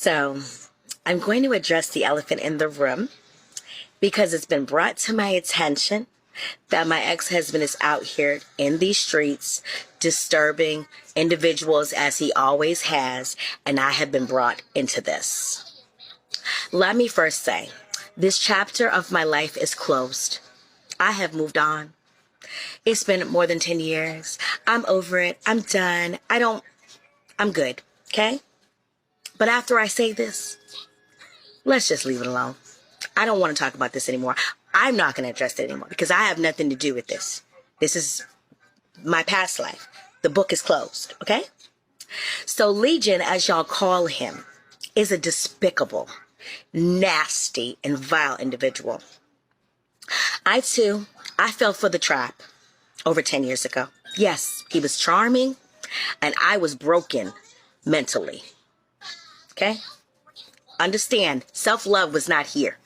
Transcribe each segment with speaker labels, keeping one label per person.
Speaker 1: So, I'm going to address the elephant in the room because it's been brought to my attention that my ex-husband is out here in these streets disturbing individuals as he always has, and I have been brought into this. Let me first say, this chapter of my life is closed. I have moved on. It's been more than 10 years. I'm over it. I'm done. I'm good. Okay? But after I say this, let's just leave it alone. I don't want to talk about this anymore. I'm not going to address it anymore because I have nothing to do with this. This is my past life. The book is closed. Okay? So Legion, as y'all call him, is a despicable, nasty, and vile individual. I fell for the trap over 10 years ago. Yes, he was charming, and I was broken mentally. Okay? Understand, self-love was not here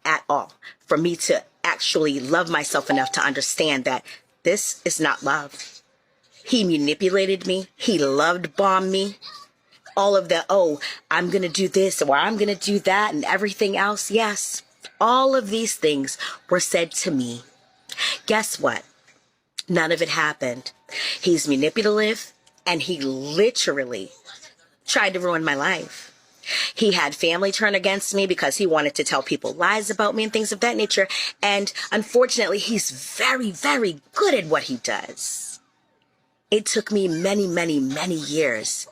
Speaker 1: at all for me to actually love myself enough to understand that this is not love. He manipulated me. He loved bombed me. All of the, I'm going to do this or I'm going to do that and everything else. Yes, all of these things were said to me. Guess what? None of it happened. He's manipulative and he literally tried to ruin my life. He had family turn against me because he wanted to tell people lies about me and things of that nature. And unfortunately, he's very, very good at what he does. It took me many, many, many years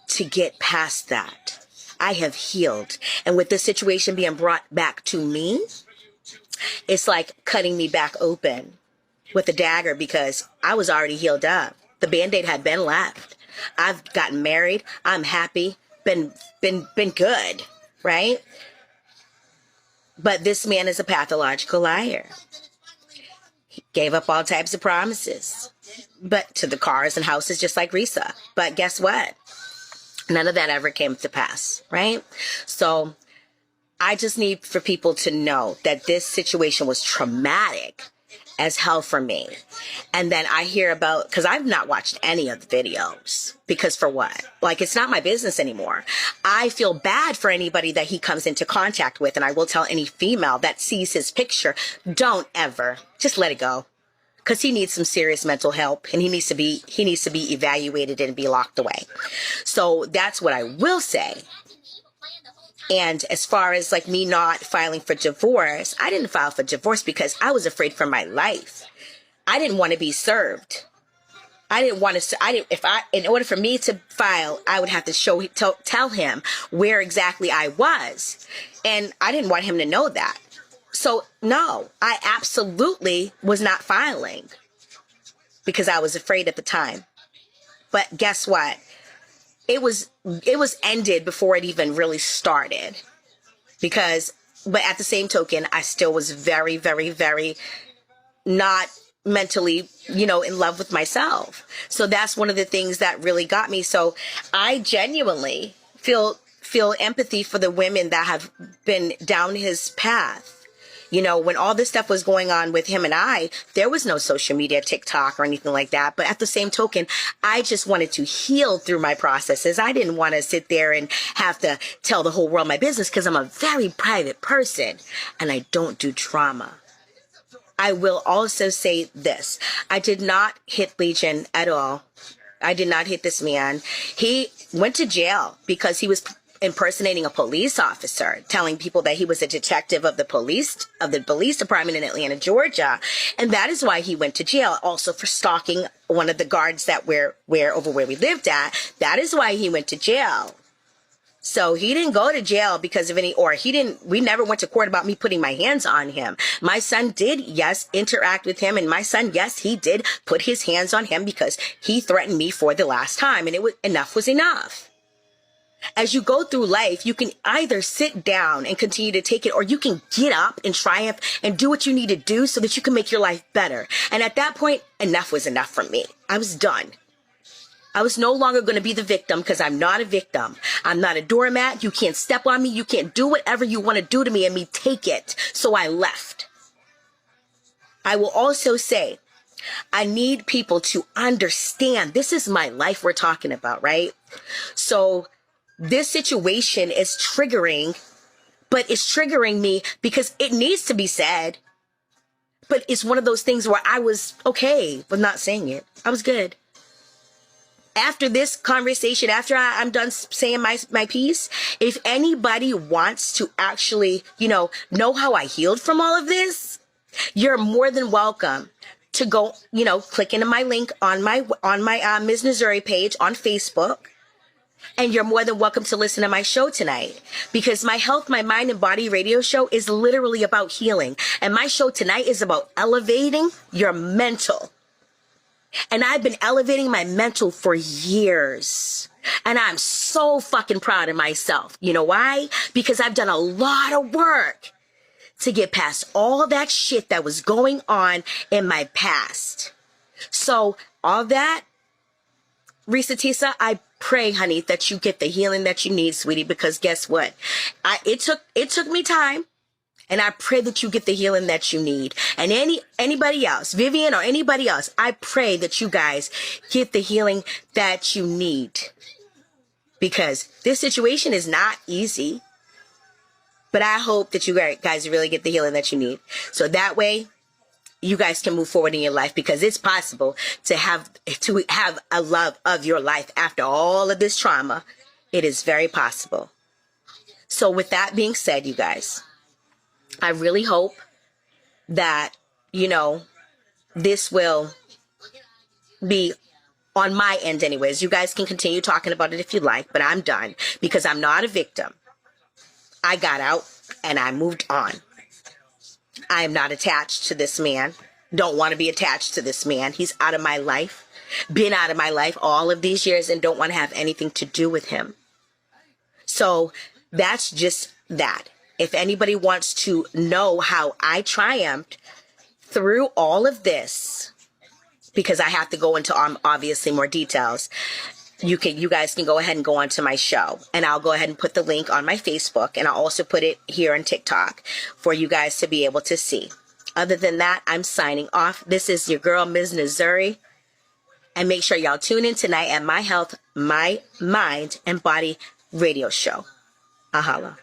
Speaker 1: to get past that. I have healed. And with this situation being brought back to me, it's like cutting me back open with a dagger because I was already healed up. The Band-Aid had been left. I've gotten married. I'm happy. Been good, right? But this man is a pathological liar. He gave up all types of promises, but to the cars and houses, just like Reesa. But guess what? None of that ever came to pass, right? So I just need for people to know that this situation was traumatic as hell for me. And then I hear about, because I've not watched any of the videos, because for what? Like, it's not my business anymore. I feel bad for anybody that he comes into contact with, and I will tell any female that sees his picture, don't ever, just let it go. Because he needs some serious mental help, and he needs to be evaluated and be locked away. So that's what I will say. And as far as like me not filing for divorce, I didn't file for divorce because I was afraid for my life. I didn't want to be served. In order for me to file, I would have to tell him where exactly I was. And I didn't want him to know that. So no, I absolutely was not filing because I was afraid at the time. But guess what? It was ended before it even really started but at the same token, I still was very, very, very not mentally, in love with myself. So that's one of the things that really got me. So I genuinely feel empathy for the women that have been down his path. When all this stuff was going on with him and I, there was no social media, TikTok or anything like that. But at the same token, I just wanted to heal through my processes. I didn't want to sit there and have to tell the whole world my business because I'm a very private person and I don't do drama. I will also say this. I did not hit Legion at all. I did not hit this man. He went to jail because he was impersonating a police officer, telling people that he was a detective of the police department in Atlanta, Georgia. And that is why he went to jail. Also for stalking one of the guards that were over where we lived at. That is why he went to jail. So he didn't go to jail because of we never went to court about me putting my hands on him. My son did, yes, interact with him. And my son, yes, he did put his hands on him because he threatened me for the last time. And enough was enough. As you go through life, you can either sit down and continue to take it, or you can get up and triumph and do what you need to do so that you can make your life better. And at that point, enough was enough for me. I was done. I was no longer going to be the victim because I'm not a victim. I'm not a doormat. You can't step on me. You can't do whatever you want to do to me and me take it. So I left. I will also say, I need people to understand this is my life we're talking about, right? So this situation is triggering, but it's triggering me because it needs to be said. But it's one of those things where I was okay with not saying it. I was good. After this conversation, after I'm done saying my piece, if anybody wants to actually, know how I healed from all of this, you're more than welcome to go, click into my link on my Ms. Missouri page on Facebook. And you're more than welcome to listen to my show tonight, because my Health, My Mind and Body radio show is literally about healing. And my show tonight is about elevating your mental. And I've been elevating my mental for years. And I'm so fucking proud of myself. You know why? Because I've done a lot of work to get past all that shit that was going on in my past. So all that, Reesa, Teesa, I pray, honey, that you get the healing that you need, sweetie, because guess what? It took me time. And I pray that you get the healing that you need. And anybody else, Vivian or anybody else, I pray that you guys get the healing that you need. Because this situation is not easy. But I hope that you guys really get the healing that you need. So that way, you guys can move forward in your life, because it's possible to have a love of your life after all of this trauma. It is very possible. So with that being said, you guys, I really hope that, this will be on my end anyways. You guys can continue talking about it if you like, but I'm done, because I'm not a victim. I got out and I moved on. I am not attached to this man. Don't want to be attached to this man. He's out of my life. Been out of my life all of these years and don't want to have anything to do with him. So that's just that. If anybody wants to know how I triumphed through all of this, because I have to go into obviously more details, you guys can go ahead and go onto my show, and I'll go ahead and put the link on my Facebook, and I'll also put it here on TikTok for you guys to be able to see. Other than that, I'm signing off. This is your girl, Ms. Missouri, and make sure y'all tune in tonight at My Health, My Mind and Body radio show. Ahala.